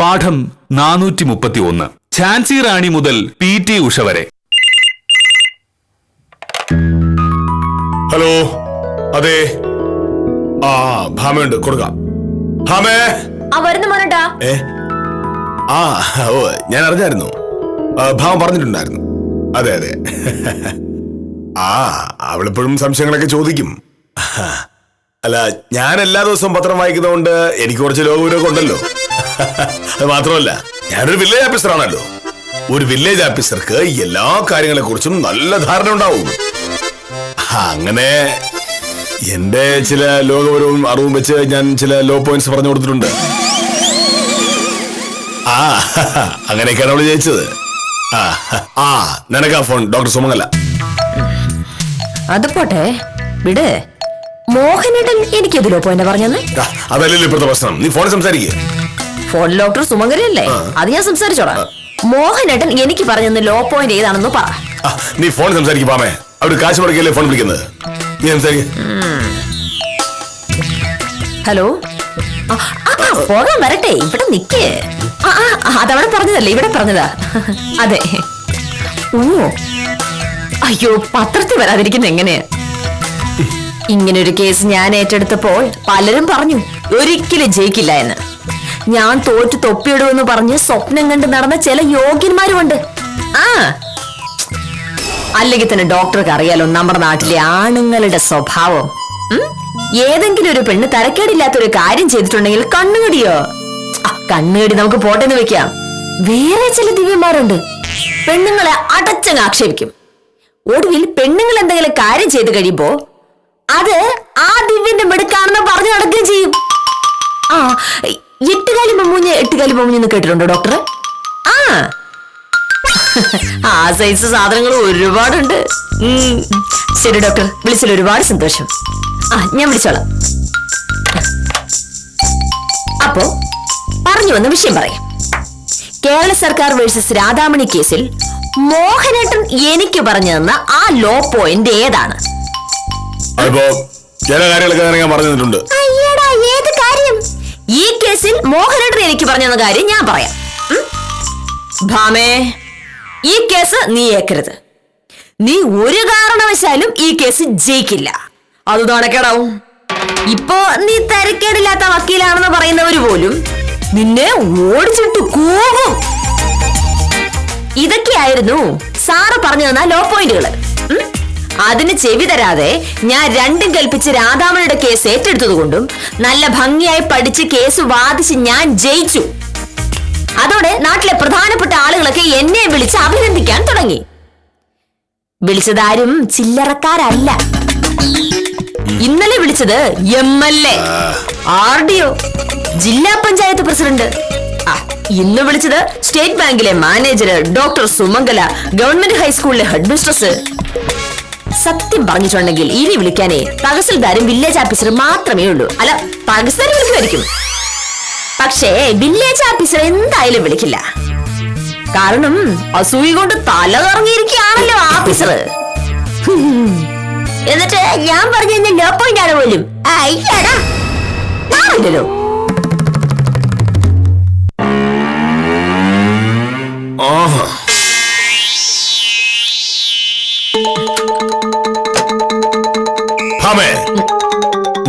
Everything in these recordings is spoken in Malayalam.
പാഠം 431. ഝാൻസി റാണി മുതൽ PT ഉഷ വരെ. ഹലോ, അതെ. ഭാമയുണ്ട്, കൊടുക്കാം. ഭാമേ ഞാൻ അറിഞ്ഞായിരുന്നു. ഭാമ പറഞ്ഞിട്ടുണ്ടായിരുന്നു. അതെ അതെ. അവളിപ്പോഴും സംശയങ്ങളൊക്കെ ചോദിക്കും. അല്ല, ഞാൻ എല്ലാ ദിവസവും പത്രം വായിക്കുന്നതുകൊണ്ട് എനിക്ക് കുറച്ച് ലോകവിവരമൊക്കെ ഉണ്ടല്ലോ. അത് മാത്രമല്ല, ഞാനൊരു വില്ലേജ് ഓഫീസറാണല്ലോ. ഒരു വില്ലേജ് ഓഫീസർക്ക് എല്ലാ കാര്യങ്ങളെ കുറിച്ചും നല്ല ധാരണ ഉണ്ടാവും. അങ്ങനെ എന്റെ ചില ലോകപരവും അറിവും വെച്ച് ഞാൻ ചില ലോ പോയിന്റ്സ് പറഞ്ഞു കൊടുത്തിട്ടുണ്ട്. അങ്ങനെയൊക്കെയാണ് അവള് ജയിച്ചത്. നിനക്കാ ഫോൺ, ഡോക്ടർ സുമംഗല. അത് പോട്ടെ, വിട്. മോഹനേട്ടൻ എനിക്കത് ലോ പോയിന്റ് പറഞ്ഞെന്ന്. അതല്ലല്ലോ ഇപ്പോഴത്തെ പ്രശ്നം. നീ ഫോണിൽ സംസാരിക്കുക. ഫോൺ ഡോക്ടർ സുമംഗലല്ലേ, അത് ഞാൻ സംസാരിച്ചോളാം. മോഹനേട്ടൻ എനിക്ക് പറഞ്ഞെന്ന് ലോ പോയിന്റ് ഏതാണെന്ന് പറ. നീ ഫോൺ സംസാരിക്കുവാമേ. അവിടെ കാശ് മുടക്കിയല്ലേ ഫോൺ വിളിക്കുന്നത്. നീ സംസാരിക്ക. ഹലോ, പോകാൻ വരട്ടെ, ഇവിടെ നിക്കേ. അതവിടെ പറഞ്ഞതല്ലേ, ഇവിടെ പറഞ്ഞതാ. അതെ. ഓ അയ്യോ, പത്രത്തിൽ വരാതിരിക്കുന്ന എങ്ങനെയാ? ഇങ്ങനൊരു കേസ് ഞാൻ ഏറ്റെടുത്തപ്പോൾ പലരും പറഞ്ഞു ഒരിക്കലും ജയിക്കില്ല എന്ന്. ഞാൻ തോറ്റു തൊപ്പിയിടുമെന്ന് പറഞ്ഞ് സ്വപ്നം കണ്ട് നടന്ന ചില യോഗ്യന്മാരുമുണ്ട്. അല്ലെങ്കിൽ തന്നെ ഡോക്ടർക്ക് അറിയാലോ നമ്മുടെ നാട്ടിലെ ആണുങ്ങളുടെ സ്വഭാവം. ഏതെങ്കിലും ഒരു പെണ്ണ് തരക്കേടില്ലാത്തൊരു കാര്യം ചെയ്തിട്ടുണ്ടെങ്കിൽ കണ്ണുകടിയോ? കണ്ണുകടി നമുക്ക് പോട്ടെന്ന് വെക്കാം. വേറെ ചില ദിവ്യന്മാരുണ്ട്, പെണ്ണുങ്ങളെ അടച്ചങ്ങ് ആക്ഷേപിക്കും. ഒടുവിൽ പെണ്ണുങ്ങൾ എന്തെങ്കിലും കാര്യം ചെയ്ത് കഴിയുമ്പോ അത് ആ ദിവ്യന്റെ മെടുക്കാണെന്ന് പറഞ്ഞു നടക്കുകയും ചെയ്യും. എട്ടുകാലി മമ്മൂഞ്ഞ് കേട്ടിട്ടുണ്ടോ ഡോക്ടർ? ആ സൈസ് സാധനങ്ങൾ ഒരുപാടുണ്ട്. ശരി ഡോക്ടർ, വിളിച്ചതിൽ ഒരുപാട് സന്തോഷം. ഞാൻ വിളിച്ചോളാം. അപ്പോ പറഞ്ഞു വന്ന വിഷയം പറയാം. കേരള സർക്കാർ വേഴ്സസ് രാധാമണി കേസിൽ മോഹനേട്ടൻ എനിക്ക് പറഞ്ഞു തന്ന ആ ലോ പോയിന്റ് ഏതാണ്? ഏത് കാര്യം? ഈ കേസിൽ മോഹനേട്ടൻ എനിക്ക് പറഞ്ഞു തന്ന കാര്യം ഞാൻ പറയാം. ഭാമേ, ഈ കേസ് നീ ഏക്കരുത്. നീ ഒരു കാരണവശാലും ഈ കേസ് ജയിക്കില്ല. അത് നടക്കടാവും. ഇപ്പോ നീ തരക്കേടില്ലാത്ത വക്കീലാണെന്ന് പറയുന്നവര് പോലും നിന്നെ ഓടിച്ചിട്ട് കൂകും. ഇതൊക്കെയായിരുന്നു സാറ് പറഞ്ഞു തന്ന ലോ പോയിന്റുകള്. അതിന് ചെവി തരാതെ ഞാൻ രണ്ടും കൽപ്പിച്ച് രാധാമണിയുടെ കേസ് ഏറ്റെടുത്തതുകൊണ്ടും നല്ല ഭംഗിയായി പഠിച്ച് കേസ് വാദിച്ച് ഞാൻ ജയിച്ചു. അതോടെ നാട്ടിലെ പ്രധാനപ്പെട്ട ആളുകളൊക്കെ എന്നെ വിളിച്ച് അഭിനന്ദിക്കാൻ തുടങ്ങി. വിളിച്ചതാരും ചില്ലറക്കാരല്ല. ഇന്നലെ വിളിച്ചത് MLA, RDO, ജില്ലാ പഞ്ചായത്ത് പ്രസിഡന്റ്. ഇന്ന് വിളിച്ചത് സ്റ്റേറ്റ് ബാങ്കിലെ മാനേജർ ഡോക്ടർ സുമംഗല, ഗവൺമെന്റ് ഹൈസ്കൂളിലെ ഹെഡ് മിസ്ട്രസ്. സത്യം പറഞ്ഞിട്ടുണ്ടെങ്കിൽ ഇനി വിളിക്കാനേ തഹസിൽദാരും വില്ലേജ് ഓഫീസറും മാത്രമേ ഉള്ളൂ. അല്ല, തഹസിൽദാർ വിളിക്കുമായിരിക്കും, പക്ഷേ വില്ലേജ് ഓഫീസർ എന്തായാലും വിളിക്കില്ല. കാരണം അസൂയ കൊണ്ട് തല കറങ്ങിയിരിക്കുകയാണല്ലോ ഓഫീസർ. എന്നിട്ട് ഞാൻ പറഞ്ഞു ലോ പോയിന്റ് ആണ് പോലും. അയ്യടാ, ഞാനില്ലല്ലോ.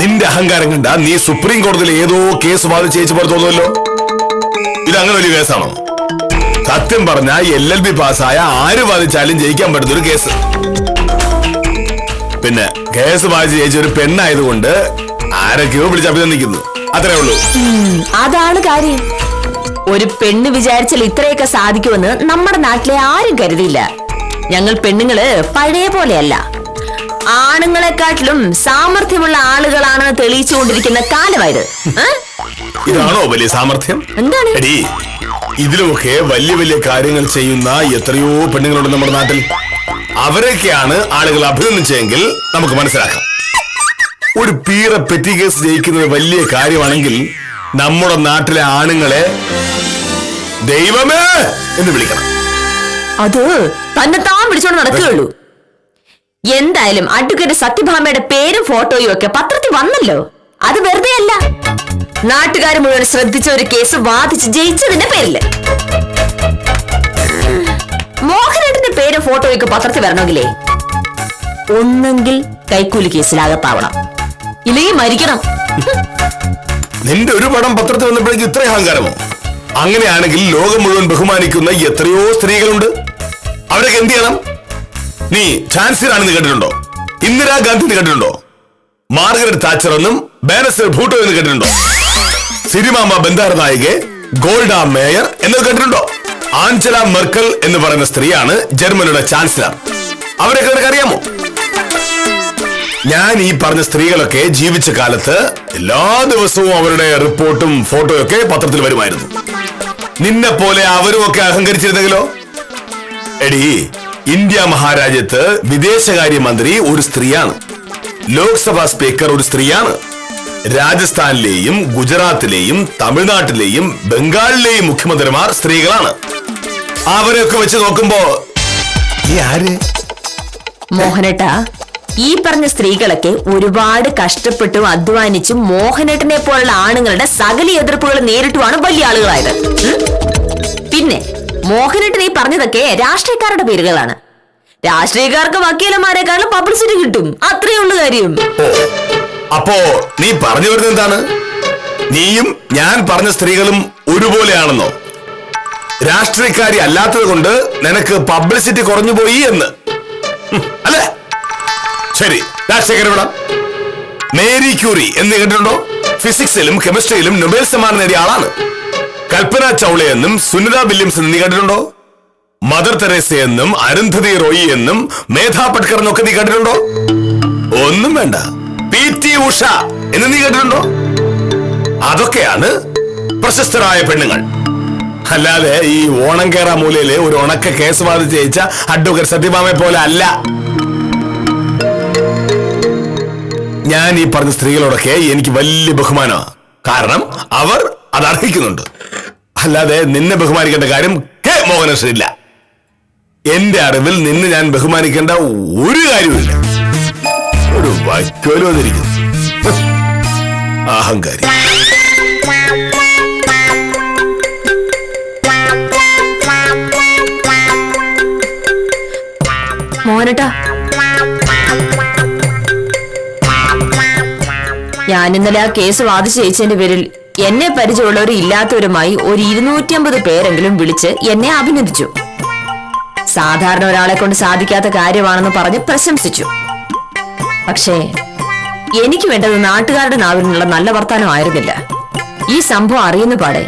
നിന്റെ അഹങ്കാരം കണ്ട നീ സുപ്രീം കോടതിയിൽ ഏതോ കേസ് വാദിച്ച് ജയിച്ചു പോലെ തോന്നുമല്ലോ. ഇതങ്ങനെ വലിയ കേസാണോ? സത്യം പറഞ്ഞ LLB പാസ്സായ ആര് വാദിച്ചാലും ജയിക്കാൻ പറ്റുന്നൊരു കേസ്. പിന്നെ കേസ് വാദിച്ച് ജയിച്ച ഒരു പെണ്ണായതുകൊണ്ട് ആരൊക്കെയോ വിളിച്ച് അഭിനന്ദിക്കുന്നു, അത്രേ ഉള്ളൂ. അതാണ് കാര്യം. ഒരു പെണ്ണ് വിചാരിച്ചാൽ ഇത്രയൊക്കെ സാധിക്കുമെന്ന് നമ്മുടെ നാട്ടിലെ ആരും കരുതിയില്ല. ഞങ്ങൾ പെണ്ണുങ്ങള് പഴയ പോലെയല്ല, ആണുങ്ങളെക്കാട്ടിലും സാമർഥ്യമുള്ള ആളുകളാണെന്ന് തെളിയിച്ചുകൊണ്ടിരിക്കുന്ന കാലമായത്. ഇതാണോ വലിയ സാമർഥ്യം? എന്താണ്? ഇതിലുമൊക്കെ വലിയ വലിയ കാര്യങ്ങൾ ചെയ്യുന്ന എത്രയോ പെണ്ണുങ്ങളുണ്ട് നമ്മുടെ നാട്ടിൽ. അവരൊക്കെയാണ് ആളുകൾ അഭിനന്ദിച്ചെങ്കിൽ നമുക്ക് മനസ്സിലാക്കാം. ഒരു പീറ പെറ്റി കേസ് ജയിക്കുന്നത് വലിയ കാര്യമാണെങ്കിൽ നമ്മുടെ നാട്ടിലെ ആണുങ്ങളെ ദൈവമേ എന്ന് വിളിക്കണം. അത് തന്നെ താൻ വിളിച്ചോണ്ട് നടക്കുകയുള്ളൂ. എന്തായാലും അഡ്വക്കേറ്റ് സത്യഭാമയുടെ പേരും ഫോട്ടോയും ഒക്കെ പത്രത്തിൽ വന്നല്ലോ. അത് വെറുതെ അല്ല, നാട്ടുകാർ മുഴുവൻ ശ്രദ്ധിച്ച ഒരു കേസ് വാദിച്ച് ജയിച്ചതിന്റെ പേരില്. മോഹനേട്ടന്റെ പേര് ഫോട്ടോയൊക്കെ പത്രത്തിൽ വരണമെങ്കിലേ ഒന്നെങ്കിൽ കൈക്കൂലി കേസിലാകത്താവണം, ഇല്ലെങ്കിൽ മരിക്കണം. നിന്റെ ഒരു പടം പത്രത്തിൽ വന്നപ്പോഴേക്കും ഇത്ര അഹങ്കാരമോ? അങ്ങനെയാണെങ്കിൽ ലോകം മുഴുവൻ ബഹുമാനിക്കുന്ന എത്രയോ സ്ത്രീകളുണ്ട്. അവരൊക്കെ എന്ത് ചെയ്യണം? നീ ഝാൻസി റാണിന്ന് കേട്ടിട്ടുണ്ടോ? ഇന്ദിരാഗാന്ധി കേട്ടിട്ടുണ്ടോ? മാർഗരറ്റ് താച്ചർ എന്നും ബാനസ്റ്റർ ഭൂട്ടോ എന്ന് കേട്ടിട്ടുണ്ടോ? സിരിമാമ ബന്ദാര നായികെ, ഗോൾഡ മേയർ എന്ന് കേട്ടിട്ടുണ്ടോ? ആഞ്ചല മെർക്കൽ എന്ന് പറയുന്ന സ്ത്രീയാണ് ജർമ്മനിയുടെ ചാൻസലർ. അവരൊക്കെ നിനക്ക് അറിയാമോ? ഞാൻ ഈ പറഞ്ഞ സ്ത്രീകളൊക്കെ ജീവിച്ച കാലത്ത് എല്ലാ ദിവസവും അവരുടെ റിപ്പോർട്ടും ഫോട്ടോയൊക്കെ പത്രത്തിൽ വരുമായിരുന്നു. നിന്നെ പോലെ അവരും ഒക്കെ അഹങ്കരിച്ചിരുന്നെങ്കിലോ? എടി, ഇന്ത്യ മഹാരാജ്യത്ത് വിദേശകാര്യമന്ത്രി ഒരു സ്ത്രീയാണ്, ലോക്സഭാ സ്പീക്കർ ഒരു സ്ത്രീയാണ്, രാജസ്ഥാനിലെയും ഗുജറാത്തിലെയും തമിഴ്നാട്ടിലെയും ബംഗാളിലെയും മുഖ്യമന്ത്രിമാർ സ്ത്രീകളാണ്. അവരെയൊക്കെ വെച്ച് നോക്കുമ്പോ ഈ ആര്? മോഹനേട്ട, ഈ പറഞ്ഞ സ്ത്രീകളൊക്കെ ഒരുപാട് കഷ്ടപ്പെട്ടും അധ്വാനിച്ചും മോഹനേട്ടനെ പോലുള്ള ആണുങ്ങളുടെ സകല എതിർപ്പുകൾ നേരിട്ടുമാണ് വലിയ ആളുകളായത്. പിന്നെ മോഹനേട്ടൻ ഈ പറഞ്ഞതൊക്കെ രാഷ്ട്രീയക്കാരുടെ പേരുകളാണ്. രാഷ്ട്രീയക്കാർക്ക് വക്കീലന്മാരെക്കാളും പബ്ലിസിറ്റി കിട്ടും, അത്രയേ ഉള്ളു കാര്യം. അപ്പോ നീ പറഞ്ഞു വരുന്നത് എന്താണ്? നീയും ഞാൻ പറഞ്ഞ സ്ത്രീകളും ഒരുപോലെയാണെന്നോ? രാഷ്ട്രീയക്കാരി അല്ലാത്തത് കൊണ്ട് നിനക്ക് പബ്ലിസിറ്റി കുറഞ്ഞുപോയി എന്ന് അല്ലേ? ശരി, രാഷ്ട്രീയക്കാരി മേരി ക്യൂറി എന്ന് കേട്ടിട്ടുണ്ടോ? ഫിസിക്സിലും കെമിസ്ട്രിയിലും നൊബേൽ സമ്മാനം നേടിയ ആളാണ്. കൽപ്പന ചൗള എന്നും സുനിത വില്യംസ് എന്ന് നീ കേട്ടിട്ടുണ്ടോ? മദർ തെരേസ എന്നും അരുന്ധതി റോയി എന്നും മേധാ പട്കർ എന്നൊക്കെ നീ കേട്ടിട്ടുണ്ടോ? ഒന്നും വേണ്ട, PT ഉഷ എന്ന് നീ കേട്ടിട്ടുണ്ടോ? അതൊക്കെയാണ് പ്രശസ്തരായ പെണ്ണുങ്ങൾ. അല്ലാതെ ഈ ഓണം കേറാ മൂലയില് ഒരു ഉണക്ക കേസ് വാദിച്ച് ജയിച്ച അഡ്വക്കേറ്റ് സത്യഭാമയെ പോലെ അല്ല. ഞാൻ ഈ പറഞ്ഞ സ്ത്രീകളോടൊക്കെ എനിക്ക് വലിയ ബഹുമാനമാണ്. കാരണം അവർ അത് അർഹിക്കുന്നുണ്ട്. അല്ലാതെ നിന്നെ ബഹുമാനിക്കേണ്ട കാര്യം കെ മോഹനകൃഷ്ണനില്ല. എന്റെ അറിവിൽ നിന്നെ ഞാൻ ബഹുമാനിക്കേണ്ട ഒരു കാര്യമില്ല. ഒരു വൈക്കോലും വന്നിരിക്കുന്നു, അഹങ്കാരി. മോഹനേട്ടാ, ഞാൻ ഇന്നലെ ആ കേസ് വാദിച്ച് ജയിച്ചതിന്റെ പേരിൽ എന്നെ പരിചയമുള്ളവരും ഇല്ലാത്തവരുമായി ഒരു 250 പേരെങ്കിലും വിളിച്ച് എന്നെ അഭിനന്ദിച്ചു. സാധാരണ ഒരാളെ കൊണ്ട് സാധിക്കാത്ത കാര്യമാണെന്ന് പറഞ്ഞ് പ്രശംസിച്ചു. പക്ഷേ എനിക്ക് വേണ്ടത് നാട്ടുകാരുടെ നാവിൽ നിന്നുള്ള നല്ല വർത്താനമായിരുന്നില്ല. ഈ സംഭവം അറിയുന്ന പാടെ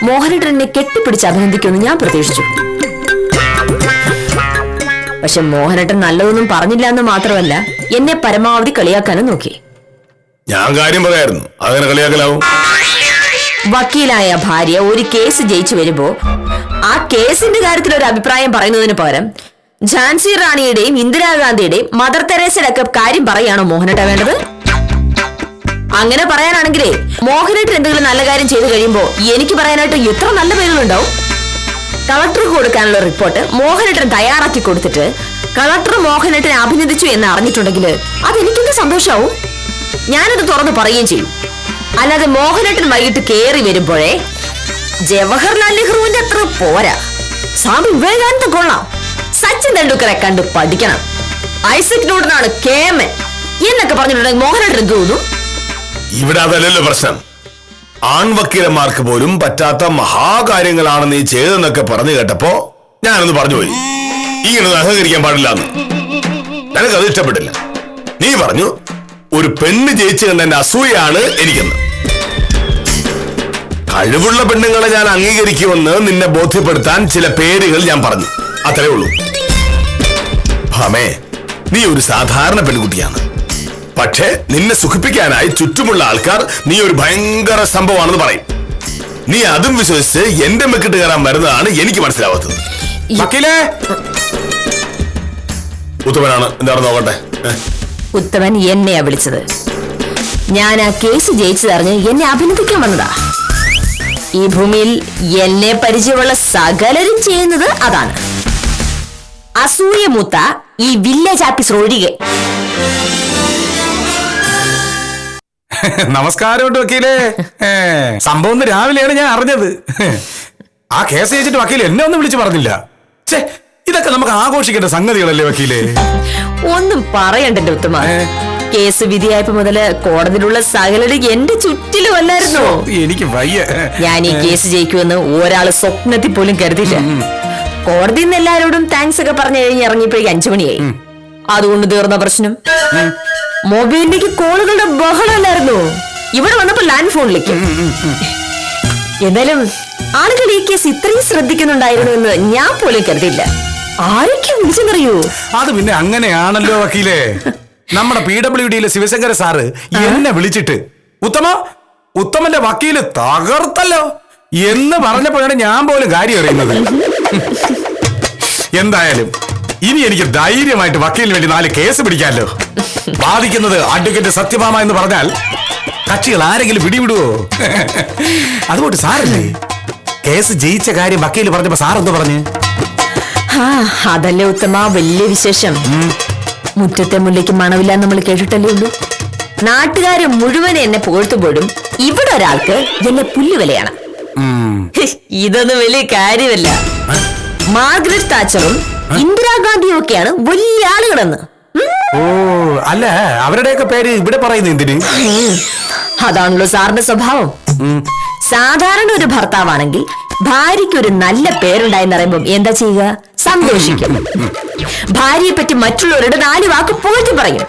മോഹനേട്ടൻ എന്നെ കെട്ടിപ്പിടിച്ച് അഭിനന്ദിക്കുമെന്ന് ഞാൻ പ്രതീക്ഷിച്ചു. പക്ഷെ മോഹനേട്ടൻ നല്ലതൊന്നും പറഞ്ഞില്ല എന്ന് മാത്രമല്ല, എന്നെ പരമാവധി കളിയാക്കാനും നോക്കി. ഞാൻ കാര്യം പറയായിരുന്നു, അങ്ങനെ കളിയാക്കലാവും. വക്കീലായ ഭാര്യ ഒരു കേസ് ജയിച്ചു വരുമ്പോ ആ കേസിന്റെ കാര്യത്തിൽ ഒരു അഭിപ്രായം പറയുന്നതിന് പകരം ഝാൻസി റാണിയുടെയും ഇന്ദിരാഗാന്ധിയുടെയും മദർ തെരേസയുടെ ഒക്കെ കാര്യം പറയാണോ മോഹനേട്ട വേണ്ടത്? അങ്ങനെ പറയാനാണെങ്കിലേ മോഹനേട്ടൻ എന്തെങ്കിലും നല്ല കാര്യം ചെയ്തു കഴിയുമ്പോ എനിക്ക് പറയാനായിട്ട് എത്ര നല്ല പേരുകളുണ്ടാവും. കളക്ടർക്ക് കൊടുക്കാനുള്ള റിപ്പോർട്ട് മോഹനേട്ടൻ തയ്യാറാക്കി കൊടുത്തിട്ട് കളക്ടർ മോഹനേട്ടനെ അഭിനന്ദിച്ചു എന്ന് അറിഞ്ഞിട്ടുണ്ടെങ്കിൽ അതെനിക്കെന്ത് സന്തോഷാവും. ഞാനത് തുറന്നു പറയുകയും ചെയ്യും. അല്ലാതെ മോഹനേട്ടൻ വൈകിട്ട് കേറി വരുമ്പോഴേ ജവഹർലാൽ നെഹ്റുവിന്റെ അത്ര പോരാ, സ്വാമി വിവേകാനന്ദ കൊള്ളാം, സച്ചിൻ തെണ്ടുൽക്കറെ കണ്ട് പഠിക്കണം, ഐസക് ന്യൂട്ടനാണ് കേമൻ എന്നൊക്കെ പറഞ്ഞിട്ടുണ്ടെങ്കിൽ മോഹനേട്ടൻ എന്ത് തോന്നും? ഇവിടെ അതല്ലല്ലോ പ്രശ്നം. ആൺവക്കീലന്മാർക്ക് പോലും പറ്റാത്ത മഹാകാര്യങ്ങളാണ് നീ ചെയ്തെന്നൊക്കെ പറഞ്ഞു കേട്ടപ്പോ ഞാനൊന്ന് പറഞ്ഞു പോയി, ഇങ്ങനെ അഹങ്കരിക്കാൻ പാടില്ല എന്ന്. നിനക്കത് ഇഷ്ടപ്പെട്ടില്ല. നീ പറഞ്ഞു ഒരു പെണ്ണ് ജയിച്ചു കണ്ടെന്റെ അസൂയാണ് എനിക്കെന്ന്. കഴിവുള്ള പെണ്ണുങ്ങളെ ഞാൻ അംഗീകരിക്കുമെന്ന് നിന്നെ ബോധ്യപ്പെടുത്താൻ ചില പേരുകൾ ഞാൻ പറഞ്ഞു, അത്രേ ഉള്ളൂ. ഭാമേ, നീ ഒരു സാധാരണ പെൺകുട്ടിയാണ്. പക്ഷേ നിന്നെ സുഖിപ്പിക്കാനായി ചുറ്റുമുള്ള ആൾക്കാർ നീ ഒരു ഭയങ്കര സംഭവമാണെന്ന് പറയും. നീ അതും വിശ്വസിച്ച് എന്റെ മെക്കിട്ട് കയറാൻ വരുന്നതാണ് എനിക്ക് മനസ്സിലാവാത്തത്. വക്കീലേ, ഉത്തമനാണ്, എന്താണ് നോക്കട്ടെ. ഉത്തമൻ എന്നെയാ വിളിച്ചത്. ഞാൻ ആ കേസ് ജയിച്ചതറിഞ്ഞ് എന്നെ അഭിനന്ദിക്കാൻ വന്നതാ. ഈ ഭൂമിയിൽ എന്നെ പരിചയമുള്ള സകലരും ചെയ്യുന്നത് അതാണ്. അസൂയ മൂത്ത ഈ വില്ലേജ് ആഫീസർ ഒഴികെ. നമസ്കാരമുണ്ട് വക്കീലേ. സംഭവം ഇന്ന് രാവിലെയാണ് ഞാൻ അറിഞ്ഞത്. ആ കേസ് ജയിച്ചിട്ട് വക്കീൽ എന്നെ ഒന്നും വിളിച്ചു പറഞ്ഞില്ല. ഛേ, ഇതൊക്കെ നമുക്ക് ആഘോഷിക്കേണ്ട സംഗതികളല്ലേ വക്കീലേ? ഒന്നും പറയണ്ടെന്റെ ഉത്തമ. കേസ് വിധിയായപ്പോ മുതല് കോടതിയിലുള്ള സകലരും എന്റെ ചുറ്റിലും അല്ലായിരുന്നോ? എനിക്ക് വയ്യ. ഞാൻ ഈ കേസ് ജയിക്കുമെന്ന് ഒരാള് സ്വപ്നത്തിൽ പോലും കരുതില്ല. കോടതിയിൽ നിന്ന് എല്ലാരോടും താങ്ക്സ് ഒക്കെ പറഞ്ഞു കഴിഞ്ഞ് ഇറങ്ങിയപ്പോഴേക്ക് 5 മണിയായി. അതുകൊണ്ട് തീർന്ന പ്രശ്നം. മൊബൈലിലേക്ക് കോളുകളുടെ ബഹളമല്ലായിരുന്നു. ഇവിടെ വന്നപ്പോ ലാൻഡ് ഫോണിലേക്ക്. എന്തായാലും ആളുകൾ ഈ കേസ് ഇത്രയും ശ്രദ്ധിക്കുന്നുണ്ടായിരുന്നു എന്ന് ഞാൻ പോലും കരുതിയില്ല. ആരൊക്കെ വിളിച്ചെന്നറിയൂ? അത് പിന്നെ അങ്ങനെയാണല്ലോ വക്കീലേ. നമ്മുടെ PWDയിലെ ശിവശങ്കര സാറ് എന്നെ വിളിച്ചിട്ട് ഉത്തമന്റെ വക്കീല് തകർത്തല്ലോ എന്ന് പറഞ്ഞപ്പോഴാണ് ഞാൻ പോലും കാര്യം അറിയുന്നത്. എന്തായാലും ഇനി എനിക്ക് ധൈര്യമായിട്ട് വക്കീലിന് വേണ്ടി 4 കേസ് പിടിക്കാമല്ലോ. ബാധിക്കുന്നത് അഡ്വക്കേറ്റ് സത്യഭാമ എന്ന് പറഞ്ഞാൽ കക്ഷികൾ ആരെങ്കിലും പിടിവിടുവോ? അതുകൊണ്ട് സാറല്ലേ കേസ് ജയിച്ച കാര്യം വക്കീല് പറഞ്ഞപ്പോ സാറെന്ത് പറഞ്ഞു? അതല്ലേ ഉത്തമ വലിയ വിശേഷം. മുറ്റത്തെ മുല്ലയ്ക്ക് മണവില്ല നമ്മൾ കേട്ടിട്ടല്ലേ ഉള്ളൂ. നാട്ടുകാര് മുഴുവൻ എന്നെ പുകഴ്ത്തുമ്പോഴും ഇവിടെ ഒരാൾക്ക് എന്നെ പുല്ലുവിലയാണ്. ഇതൊന്നും വലിയ കാര്യമല്ല. മാർഗരറ്റ് താച്ചറും ഇന്ദിരാഗാന്ധിയും ഒക്കെയാണ് വലിയ ആളുകളെന്ന്. ഓ അല്ല, അവരുടെയൊക്കെ പേര് ഇവിടെ പറയുന്നത് എന്തിന്? അതാണല്ലോ സാറിന്റെ സ്വഭാവം. സാധാരണ ഒരു ഭർത്താവാണെങ്കിൽ ഭാര്യയ്ക്ക് ഒരു നല്ല പേരുണ്ടായെന്ന് അറിയുമ്പോൾ എന്താ ചെയ്യുക? സന്തോഷിക്കും. ഭാര്യയെ പറ്റി മറ്റുള്ളവരുടെ 4 വാക്ക് പോറ്റി പറയും.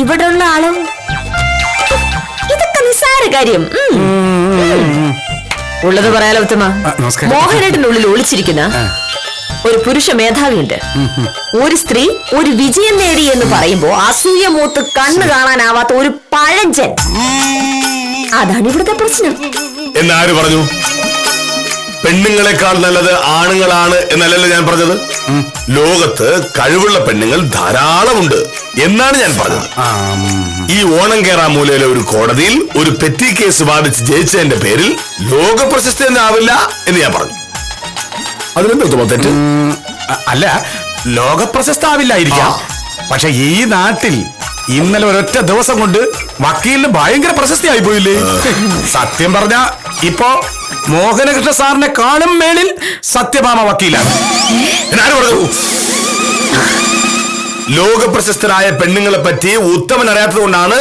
ഇവിടെയുള്ള ആളും ഇതൊക്കെ നിസ്സാര കാര്യം. ഉള്ളത് പറയാലോ ഉത്തമ. മോഹനേട്ടനുള്ളിൽ ഒളിച്ചിരിക്കുന്ന ഒരു പുരുഷ മേധാവിയുണ്ട്. ഒരു സ്ത്രീ ഒരു വിജയം നേടി എന്ന് പറയുമ്പോ അസൂയ മൂത്ത് കണ്ണ് കാണാനാവാത്ത ഒരു പഴഞ്ചൻ. അതാണ് ഇവിടുത്തെ പ്രശ്നം. എന്നാര് പറഞ്ഞു? പെണ്ണുങ്ങളെക്കാൾ നല്ലത് ആണുങ്ങളാണ് എന്നല്ലല്ലോ ഞാൻ പറഞ്ഞത്. ലോകത്ത് കഴിവുള്ള പെണ്ണുങ്ങൾ ധാരാളമുണ്ട് എന്നാണ് ഞാൻ പറഞ്ഞത്. ഈ ഓണം കേറാ മൂലയിലെ ഒരു കോടതിയിൽ ഒരു പെറ്റി കേസ് വാദിച്ച് ജയിച്ചതിന്റെ പേരിൽ ലോക പ്രശസ്തി എന്നാവില്ല എന്ന് ഞാൻ പറഞ്ഞു. അതിനെന്താ തെറ്റ്? അല്ല, ലോകപ്രശസ്താവില്ലായിരിക്കാം. പക്ഷെ ഈ നാട്ടിൽ ഇന്നലെ ഒരൊറ്റ ദിവസം കൊണ്ട് വക്കീലിന് ഭയങ്കര പ്രശസ്തിയായി പോയില്ലേ? സത്യം പറഞ്ഞ ഇപ്പോ മോഹനകൃഷ്ണ സാറിനെ കാണും മേളിൽ സത്യഭാമ വക്കീലാണ്. ലോക പ്രശസ്തരായ പെണ്ണുങ്ങളെ പറ്റി ഉത്തമൻ അറിയാത്തത് കൊണ്ടാണ്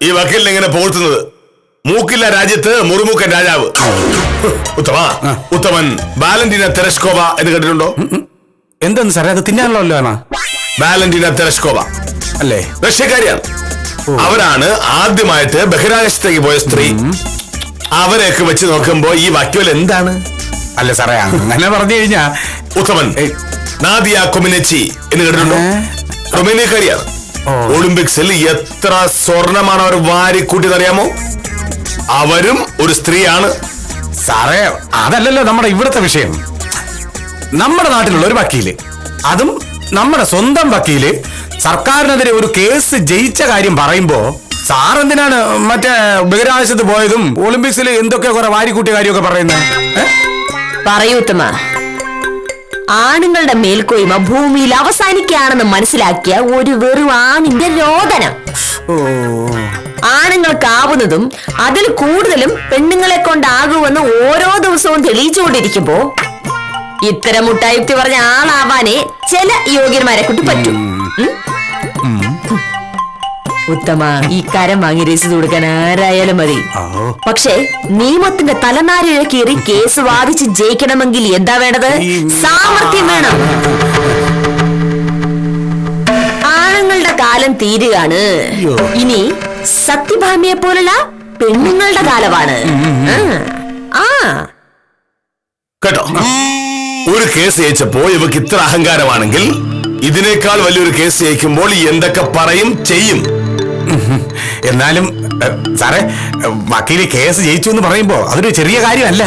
ഈ വക്കീലിനെ ഇങ്ങനെ പോഴ്ത്തുന്നത്. മൂക്കില്ല രാജ്യത്ത് മുറുമുക്കൻ രാജാവ്. ഉത്തമൻ വാലന്റീന തെരസ്കോവ എന്ന് കേട്ടിട്ടുണ്ടോ? എന്തെന്ന് സാറേ, അത് തിന്നാനുള്ളല്ലോ. വാലന്റീന തെരസ്കോവ അല്ലേ? റഷ്യക്കാരിയാണ്. അവരാണ് ആദ്യമായിട്ട് ബഹിരാകാശത്തേക്ക് പോയ സ്ത്രീ. അവരെയൊക്കെ വെച്ച് നോക്കുമ്പോ ഈ വക്കീൽ എന്താണ്? അല്ല സാറേ, അങ്ങനെ പറഞ്ഞു കഴിഞ്ഞാ ഉത്തമൻ നാദിയ കൊമിനെച്ചി എന്ന് കേട്ടിട്ടുണ്ടോ? കൊമിനേക്കാരിയാണ്. ഒളിമ്പിക്സിൽ എത്ര സ്വർണമാണ് അവർ വാരിക്കൂട്ടിയെന്നറിയാമോ? അവരും ഒരു സ്ത്രീയാണ്. സാറേ, അതല്ലല്ലോ നമ്മുടെ ഇവിടുത്തെ വിഷയം. നമ്മുടെ നാട്ടിലുള്ള ഒരു വക്കീല്, അതും നമ്മുടെ സ്വന്തം വക്കീല്, സർക്കാരിനെതിരെ ഒരു കേസ് ജയിച്ച കാര്യം പറയുമ്പോ സാറെന്തിനാണ് മറ്റേ ബഹിരാകാശത്ത് പോയതും ഒളിമ്പിക്സിൽ എന്തൊക്കെ കുറെ വാരിക്കൂട്ടിയ കാര്യമൊക്കെ പറയുന്നത്? പറയൂത്തമ, ആണുങ്ങളുടെ മേൽക്കോയ്മ ഭൂമിയിൽ അവസാനിക്കുകയാണെന്ന് മനസ്സിലാക്കിയ ഒരു വെറും ആണിന്റെ രോദനം. ആണുങ്ങൾക്കാവുന്നതും അതിൽ കൂടുതലും പെണ്ണുങ്ങളെ കൊണ്ടാകുമെന്ന് ഓരോ ദിവസവും തെളിയിച്ചുകൊണ്ടിരിക്കുമ്പോ ഇത്തരം മുട്ടായുക്തി പറഞ്ഞ ആളാവാനേ ചില യോഗ്യന്മാരെ കൊണ്ട് പറ്റും. ഉത്തമ, ഈ കരം വാങ്ങി രസീത് കൊടുക്കാൻ ആരായാലും മതി. പക്ഷേ നിയമത്തിന്റെ തലനാരിഴ കീറി കേസ് വാദിച്ച് ജയിക്കണമെങ്കിൽ എന്താ വേണ്ടത്? സാമർത്ഥ്യം വേണം. ആണുങ്ങളുടെ കാലം തീരുകയാണ്. ഇനി സത്യഭാമയെ പോലുള്ള പെണ്ണുങ്ങളുടെ കാലമാണ്. കേട്ടോ, ഒരു കേസ് ജയിച്ചപ്പോ ഇവക്ക് ഇത്ര അഹങ്കാരമാണെങ്കിൽ ഇതിനേക്കാൾ വലിയൊരു കേസ് ജയിക്കുമ്പോൾ എന്തൊക്കെ പറയും ചെയ്യും. എന്നാലും സാറേ, വക്കീല് കേസ് ജയിച്ചു എന്ന് പറയുമ്പോ അതൊരു ചെറിയ കാര്യമല്ല.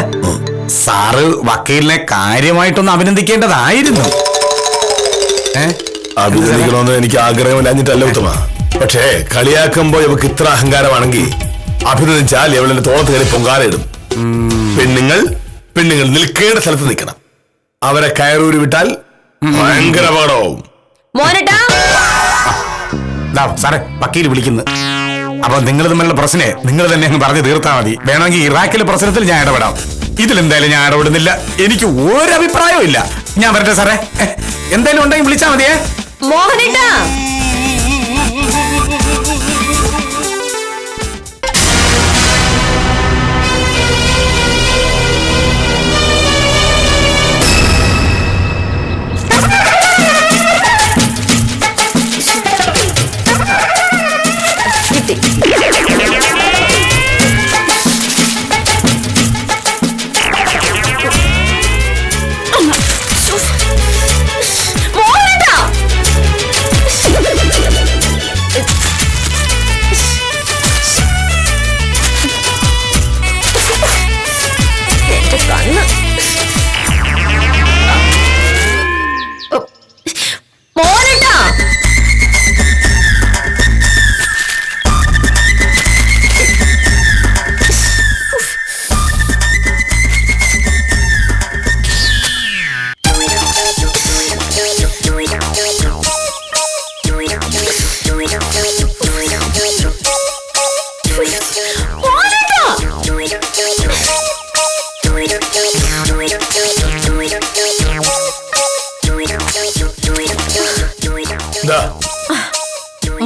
സാറ് വക്കീലിനെ കാര്യമായിട്ടൊന്ന് അഭിനന്ദിക്കേണ്ടതായിരുന്നു. അഭിനന്ദിക്കണമെന്ന് എനിക്ക് ആഗ്രഹമില്ലാഞ്ഞിട്ടല്ല ഉത്തമ. പക്ഷേ കളിയാക്കുമ്പോ ഇവക്ക് ഇത്ര അഹങ്കാരമാണെങ്കിൽ അഭിനന്ദിച്ചാൽ ഇവളുടെ തോളത്ത് കയറി പൊങ്കാലയിടും. പെണ്ണുങ്ങൾ നിൽക്കേണ്ട സ്ഥലത്ത് നിൽക്കണം. അവരെ കയറൂരി വിട്ടാൽ ഭയങ്കര അപകടമാവും. സാറേ, വക്കീല് വിളിക്കുന്നു. അപ്പൊ നിങ്ങൾ തമ്മിലുള്ള പ്രശ്നം നിങ്ങൾ തന്നെ അങ്ങ് പറഞ്ഞു തീർത്താൽ മതി. വേണമെങ്കിൽ ഇറാഖിലെ പ്രശ്നത്തിൽ ഞാൻ ഇടപെടാം. ഇതിലെന്തായാലും ഞാൻ ഇടപെടുന്നില്ല. എനിക്ക് ഒരു അഭിപ്രായവും ഇല്ല. ഞാൻ വരട്ടെ സാറേ. എന്തായാലും ഉണ്ടെങ്കിൽ വിളിച്ചാൽ മതിയേ. മോഹനേട്ടാ, കിട്ടി. മോഹനേട്ടാ, എന്റെ കണ്ണ്. മോഹനേട്ടാ,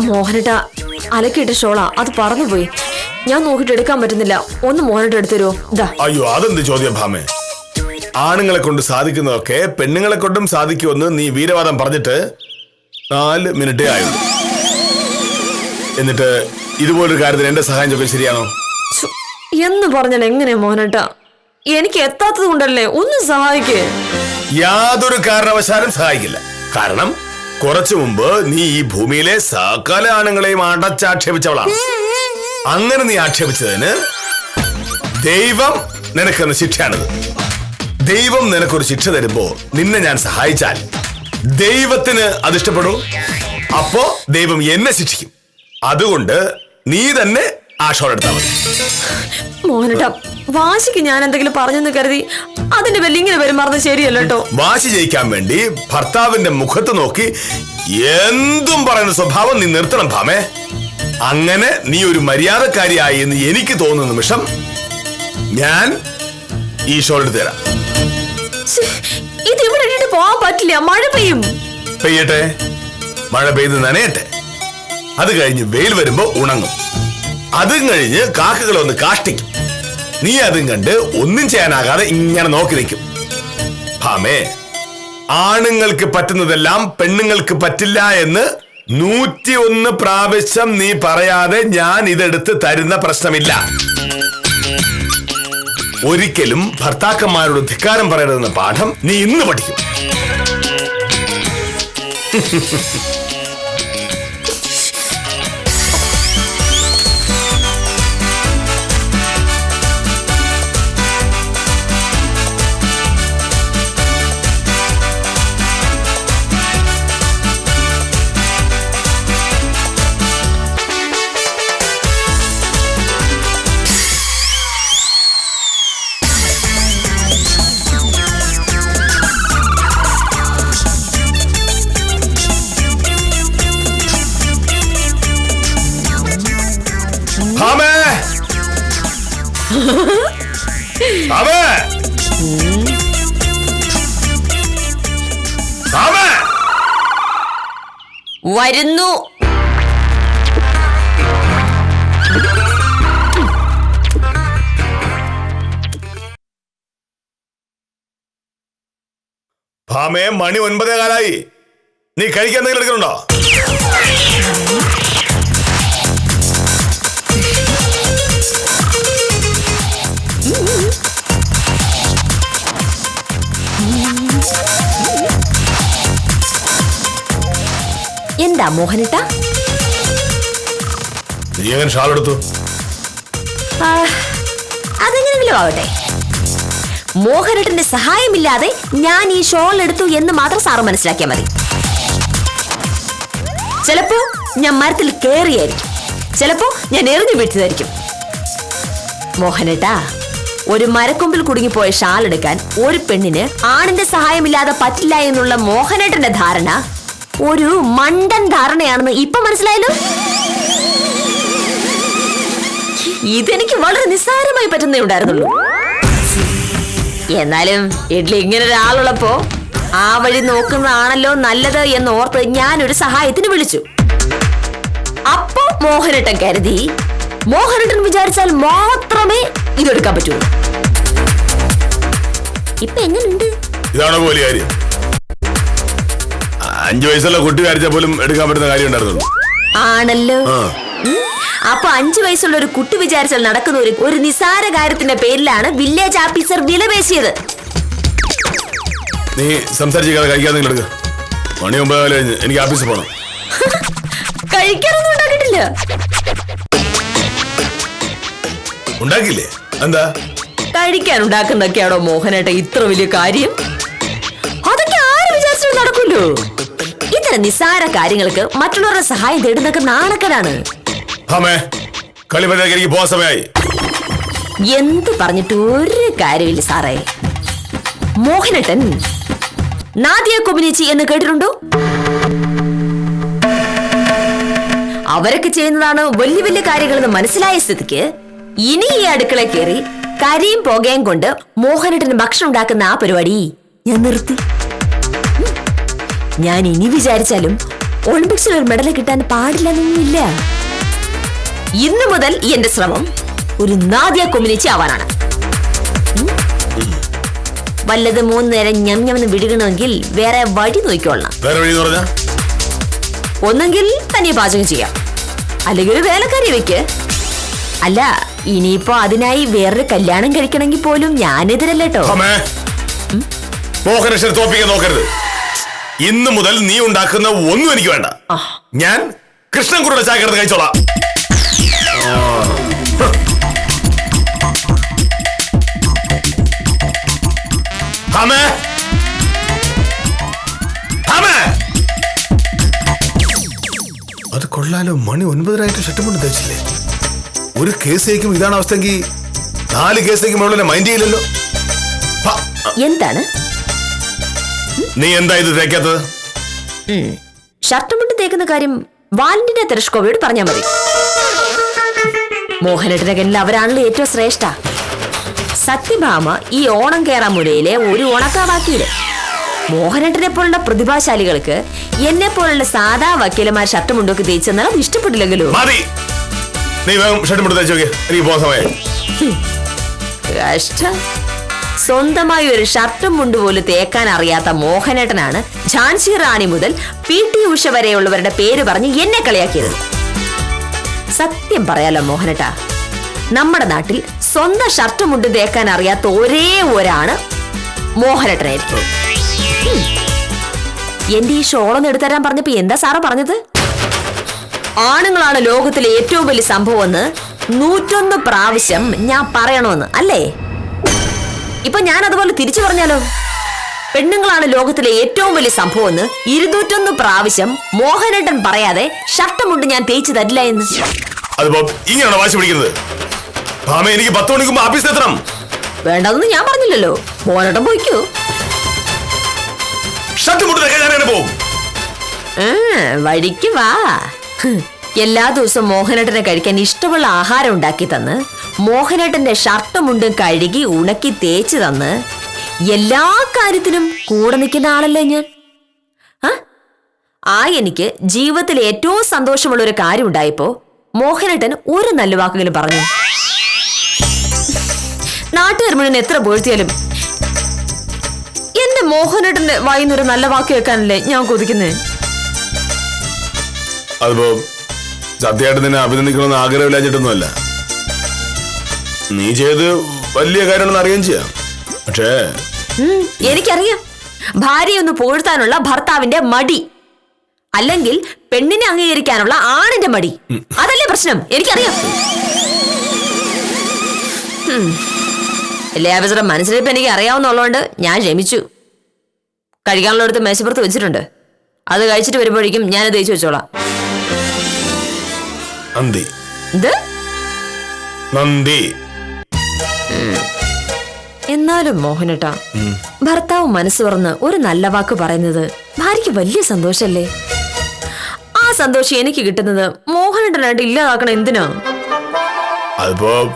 മോഹനേട്ടാ, അലക്കിയിട്ട ഷോളാ, അത് പറന്നുപോയി. ഞാൻ നോക്കിട്ട് എടുക്കാൻ പറ്റുന്നില്ല. ഒന്ന് മോഹനേട്ട എടുത്തരുമോ? ഇതാ. അയ്യോ, അതെന്ത് ചോദ്യം ഭാമേ? ആണുങ്ങളെ കൊണ്ട് സാധിക്കുന്നതൊക്കെ പെണ്ണുങ്ങളെ കൊണ്ടും സാധിക്കുമെന്ന് നീ വീരവാദം പറഞ്ഞിട്ട് 4 മിനിറ്റേ ആയുള്ളൂ. എന്നിട്ട് ഇതുപോലൊരു കാര്യത്തിന് എന്റെ സഹായം ചോദിക്കാൻ ശരിയാണോ? എന്ന് പറഞ്ഞാൽ എങ്ങനെയാ മോഹനേട്ടാ? എനിക്ക് എത്താത്തത് കൊണ്ടല്ലേ. ഒന്ന് സഹായിക്കേ. യാതൊരു കാരണവശാലും സഹായിക്കില്ല. കാരണം കുറച്ചു മുമ്പ് നീ ഈ ഭൂമിയിലെ സകല ആണുങ്ങളെയും അടച്ചാക്ഷേപിച്ചവളാണ്. അങ്ങനെ നീ ആക്ഷേപിച്ചതിന് ദൈവം നിനക്കെന്ന് ശിക്ഷയാണിത്. ദൈവം നിനക്കൊരു ശിക്ഷ തരുമ്പോ നിന്നെ ഞാൻ സഹായിച്ചാൽ ദൈവത്തിന് അതിഷ്ടപ്പെടൂ. അപ്പോ ദൈവം എന്നെ ശിക്ഷിക്കും. അതുകൊണ്ട് നീ തന്നെ ആ ഷോൾ എടുത്താൽ മതി. മോഹനേട്ടാ, വാശിക്ക് ഞാൻ എന്തെങ്കിലും പറഞ്ഞെന്ന് കരുതി അതിന്റെ പേരിൽ ഇങ്ങനെ പെരുമാറുന്നത് ശരിയല്ല കേട്ടോ. വാശി ജയിക്കാൻ വേണ്ടി ഭർത്താവിന്റെ മുഖത്ത് നോക്കി എന്തും പറയുന്ന സ്വഭാവം നീ നിർത്തണം ഭാമേ. അങ്ങനെ നീ ഒരു മര്യാദക്കാരിയായി എന്ന് എനിക്ക് തോന്നുന്ന നിമിഷം ഞാൻ ഈ ഷോൾ എടുത്ത് തരാം. ഇത് ഇവിടെ ഇട്ടിട്ട് പോവാൻ പറ്റില്ല. മഴ പെയ്യും. പെയ്യട്ടെ, മഴ പെയ്ത് നനയട്ടെ. അത് കഴിഞ്ഞ് വെയിൽ വരുമ്പോ ഉണങ്ങും. അതും കഴിഞ്ഞ് കാക്കകൾ ഒന്ന് കാഷ്ടിക്കും. നീ അതും കണ്ട് ഒന്നും ചെയ്യാനാകാതെ ഇങ്ങനെ നോക്കി നിൽക്കും. ഭാമേ, ആണുങ്ങൾക്ക് പറ്റുന്നതെല്ലാം പെണ്ണുങ്ങൾക്ക് പറ്റില്ല എന്ന് 101 പ്രാവശ്യം നീ പറയാതെ ഞാൻ ഇതെടുത്ത് തരുന്ന പ്രശ്നമില്ല. ഒരിക്കലും ഭർത്താക്കന്മാരോട് ധിക്കാരം പറയരുതെന്ന പാഠം നീ ഇന്ന് പഠിക്കും. വരുന്നു. ഭാമേ, മണി 9:15. നീ കഴിക്കാൻ എന്തെങ്കിലും എടുക്കണുണ്ടോ? എന്താ മോഹനേട്ടാ? നീ എങ്ങനെ ഷാൾ എടുത്തു? അതെങ്ങനെങ്കിലും ആവട്ടെ. മോഹനേട്ടന്റെ സഹായമില്ലാതെ ഞാൻ ഈ ഷോൾ എടുത്തു എന്ന് മാത്രം സാറ് മനസ്സിലാക്കിയാൽ മതി. ചിലപ്പോ ഞാൻ മരത്തിൽ കയറിയായിരിക്കും, ചിലപ്പോ ഞാൻ എറിഞ്ഞു വീഴ്ത്തതായിരിക്കും. മോഹനേട്ടാ, ഒരു മരക്കൊമ്പിൽ കുടുങ്ങിപ്പോയ ഷാൾ എടുക്കാൻ ഒരു പെണ്ണിന് ആണിന്റെ സഹായമില്ലാതെ പറ്റില്ല എന്നുള്ള മോഹനേട്ടന്റെ ധാരണ ഒരു മണ്ടൻ ധാരണയാണെന്ന് ഇപ്പൊ മനസ്സിലായല്ലോ. ഇതെനിക്ക് വളരെ നിസ്സാരമായി പറ്റുന്നേ ഉണ്ടായിരുന്നുള്ളൂ. എന്നാലും ഇഡ്ലി ഇങ്ങനെ ഒരാളുള്ളപ്പോ ആ വഴി നോക്കുന്നതാണല്ലോ നല്ലത് എന്നോർത്ത് ഞാനൊരു സഹായത്തിന് വിളിച്ചു. അപ്പോ മോഹനേട്ടൻ കരുതി മോഹനേട്ടൻ വിചാരിച്ചാൽ മാത്രമേ ഇതെടുക്കാൻ പറ്റൂ. ഇപ്പൊ എങ്ങനെയുണ്ട്? ഇതാണോ പോലെ കാര്യം? 5 വയസ്സുള്ള കുട്ടി കാരിച്ചാൽ പോലും എടുക്കാൻ പറ്റുന്ന കാര്യം ഉണ്ടായിരുന്നുള്ളൂ. ആണല്ലോ. അപ്പൊ 5 വയസ്സുള്ള ഒരു കുട്ടി വിചാരിച്ചാൽ നടക്കുന്ന ഒരു നിസാര കാര്യത്തിന്റെ പേരിലാണ് വില്ലേജ് ഓഫീസർ വിലപേശിയത്. നീ സംസാരിച്ച് കഴിക്കാതെ എടുക്ക. മണി 9 കഴിഞ്ഞ് എനിക്ക് ഓഫീസിൽ പോകണം. കഴിക്കാനൊന്നും ഉണ്ടാക്കിയിട്ടില്ല. ഉണ്ടാക്കില്ലേ? എന്താ കഴിക്കാൻ ഉണ്ടാക്കുന്നൊക്കെയാണോ മോഹനേട്ട ഇത്ര വലിയ കാര്യം? അതൊക്കെ ആര് വിചാരിച്ചാലും നടക്കുമല്ലോ. ഇത്തരം നിസ്സാര കാര്യങ്ങൾക്ക് മറ്റുള്ളവരുടെ സഹായം തേടുന്നൊക്കെ നാണക്കേടാണ്. എനിക്ക് പോകാൻ സമയമായി. എന്ത് പറഞ്ഞിട്ട് ഒരു കാര്യമില്ല സാറേ. മോഹനേട്ടൻ നാദിയ കൊബിനേച്ചി എന്ന് കേട്ടിട്ടുണ്ടോ? അവരൊക്കെ ചെയ്യുന്നതാണ് വലിയ വലിയ കാര്യങ്ങളെന്ന് മനസ്സിലായ സ്ഥിതിക്ക് ഇനി ഈ അടുക്കള കയറി കരിയും പുകയും കൊണ്ട് മോഹനേട്ടന് ഭക്ഷണം ഉണ്ടാക്കുന്ന ആ പരിപാടി ഞാൻ നിർത്തി. ഞാൻ ഇനി വിചാരിച്ചാലും ഒളിമ്പിക്സിൽ ഒരു മെഡൽ കിട്ടാൻ പാടില്ലെന്നൊന്നുമില്ല. ഇന്നു മുതൽ എന്റെ ശ്രമം ഒരു നാദിയ കൊമ്മിനിച്ചി ആവാനാണ്. വല്ലത് 3 നേരം ഞമ്മന്ന് വിടുകണമെങ്കിൽ വേറെ വഴി നോക്കിക്കൊള്ളണം. ഒന്നെങ്കിൽ തന്നെ പാചകം ചെയ്യാം, അല്ലെങ്കിൽ ഒരു വേലക്കാരി വെക്ക്. അല്ല, ഇനിയിപ്പോ അതിനായി വേറൊരു കല്യാണം കഴിക്കണമെങ്കിൽ പോലും ഞാനെതിരല്ലോ. നോക്കരുത്. ഇന്ന് മുതൽ നീ ഉണ്ടാക്കുന്ന ഒന്നും എനിക്ക് വേണ്ട. ഞാൻ കൃഷ്ണൻകുട്ടിയുടെ ചായ കിടന്ന് കഴിച്ചോളാം. അത് കൊള്ളാലോ. മണി 9:30 ഷർട്ട് കൊണ്ട് തയ്ച്ചില്ലേ? ഒരു കേസേക്കും ഇതാണ് അവസ്ഥയെങ്കിൽ 4 കേസേക്കും മൈൻഡ് ചെയ്യില്ലല്ലോ. എന്താണ് നീ എന്താ ഇത് തേക്കാത്തത്? ഷർട്ടും മുണ്ടും തേക്കുന്ന കാര്യം വാലന്റിനെ തെരഷ്കോവയോട് പറഞ്ഞാൽ മതി. മോഹനേട്ടന്റെ കണ്ണിൽ അവരാണല്ലോ ഏറ്റവും ശ്രേഷ്ഠ. സത്യഭാമ ഈ ഓണം കേറാമുലയിലെ ഒരു ഉണക്കാവാക്കിയിട്. മോഹനേട്ടനെ പോലുള്ള പ്രതിഭാശാലികൾക്ക് എന്നെ പോലുള്ള സാധാ വക്കീലമാർ ഷർട്ടും മുണ്ടൊക്കെ തേച്ചെന്നാൽ അത് ഇഷ്ടപ്പെട്ടില്ലെങ്കിലോ. കഷ്ടം. സ്വന്തമായി ഒരു ഷർട്ടും മുണ്ട് പോലും തേക്കാൻ അറിയാത്ത മോഹനേട്ടനാണ് ഝാൻസി റാണി മുതൽ PT ഉഷ വരെയുള്ളവരുടെ പേര് പറഞ്ഞ് എന്നെ കളിയാക്കിയത്. സത്യം പറയാലോ മോഹനേട്ട, നമ്മുടെ നാട്ടിൽ സ്വന്തം ഷർട്ടും മുണ്ട് തേക്കാൻ അറിയാത്ത ഒരേ ഒരാണ് മോഹനേട്ടനായിരിക്കും. എന്റെ ഈ ഷോളൊന്ന് എടുത്തരാൻ പറഞ്ഞപ്പോ എന്താ സാറ് പറഞ്ഞത്? ആണുങ്ങളാണ് ലോകത്തിലെ ഏറ്റവും വലിയ സംഭവം എന്ന് 101 പ്രാവശ്യം ഞാൻ പറയണമെന്ന് അല്ലേ? ഇപ്പൊ ഞാൻ അതുപോലെ തിരിച്ചു പറഞ്ഞാലോ? പെണ്ണുങ്ങളാണ് ലോകത്തിലെ ഏറ്റവും വലിയ സംഭവം എന്ന് 201 പ്രാവശ്യം മോഹനേട്ടൻ പറയാതെ ഷർട്ടും മുണ്ട് ഞാൻ തേച്ചു തരില്ല എന്ന്. ഇങ്ങനെയാണോ വാശി പിടിക്കുന്നത്? എനിക്ക് 10 മണിക്ക് മുമ്പ് ഓഫീസിൽ എത്തണം. വേണ്ടതൊന്നും ഞാൻ പറഞ്ഞില്ലല്ലോ. മോഹനേട്ടൻ പോയിക്കോ. വഴിക്ക് വാ. എല്ലാ ദിവസവും മോഹനേട്ടനെ കഴിക്കാൻ ഇഷ്ടമുള്ള ആഹാരം ഉണ്ടാക്കി തന്ന്, മോഹനേട്ടന്റെ ഷർട്ടും മുണ്ടും കഴുകി ഉണക്കി തേച്ച് തന്ന്, എല്ലാ കാര്യത്തിനും കൂടെ നിൽക്കുന്ന ആളല്ലേ ഞാൻ. എനിക്ക് ജീവിതത്തിൽ ഏറ്റവും സന്തോഷമുള്ള ഒരു കാര്യം ഉണ്ടായപ്പോ മോഹനേട്ടൻ ഒരു നല്ല വാക്കെങ്കിലും പറഞ്ഞു. നാട്ടുകാർ മുഴുവൻ എത്ര പോഴ്ത്തിയാലും എന്റെ മോഹനേട്ടന്റെ വായിന്നൊരു നല്ല വാക്ക് കേൾക്കാനല്ലേ ഞാൻ കൊതിക്കുന്നേ. അതിപ്പോ സത്യമായിട്ട് നിന്നെ അഭിനന്ദിക്കണമെന്ന് ആഗ്രഹമില്ലാഞ്ഞിട്ടൊന്നുമല്ല. നീ ചെയ്ത് വലിയ കാര്യമാണെന്ന് അറിയാൻ ചെയ്യാം. പക്ഷേ എനിക്കറിയാം ഭാര്യയൊന്ന് പുകഴ്ത്താനുള്ള ഭർത്താവിന്റെ മടി, അല്ലെങ്കിൽ പെണ്ണിനെ അംഗീകരിക്കാനുള്ള ആണിന്റെ മടി. അതല്ലേ പ്രശ്നം? എനിക്കറിയാം. എല്ലാ അവസരം മനസ്സിലിപ്പോ എനിക്ക് അറിയാവുന്നുള്ളതുകൊണ്ട് ഞാൻ ക്ഷമിച്ചു. കഴിക്കാനുള്ളടത്ത് മേശപ്പുറത്ത് വെച്ചിട്ടുണ്ട്. അത് കഴിച്ചിട്ട് വരുമ്പോഴേക്കും ഞാൻ തേച്ചു വെച്ചോളാം. എന്നാലും മോഹനേട്ടാ, ഭർത്താവ് മനസ്സ് തുറന്ന് ഒരു നല്ല വാക്ക് പറയുന്നത് ഭാര്യയ്ക്ക് വലിയ സന്തോഷല്ലേ? ആ സന്തോഷം എനിക്ക് കിട്ടുന്നത് മോഹനേട്ടനായിട്ട് ഇല്ലാതാക്കണം എന്തിനാ? അതിപ്പോ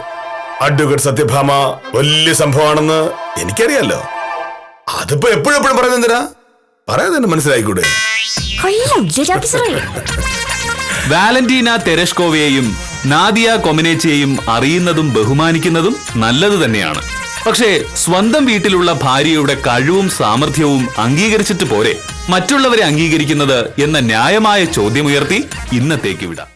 അഡ്വക്കേറ്റ് സത്യഭാമ വലിയ സംഭവമാണെന്ന് എനിക്കറിയാലോ. അതിപ്പോ എപ്പോഴും പറയുന്നെന്തിനാ? പറയാൻ തന്നെ മനസ്സിലായിക്കൂടെ? വാലന്റീന തെരഷ്കോവയെയും നാദിയ കൊമനേച്ചയെയും അറിയുന്നതും ബഹുമാനിക്കുന്നതും നല്ലത് തന്നെയാണ്. പക്ഷേ സ്വന്തം വീട്ടിലുള്ള ഭാര്യയുടെ കഴിവും സാമർഥ്യവും അംഗീകരിച്ചിട്ട് പോരെ മറ്റുള്ളവരെ അംഗീകരിക്കുന്നത് എന്ന ന്യായമായ ചോദ്യമുയർത്തി ഇന്നത്തേക്ക് വിടാം.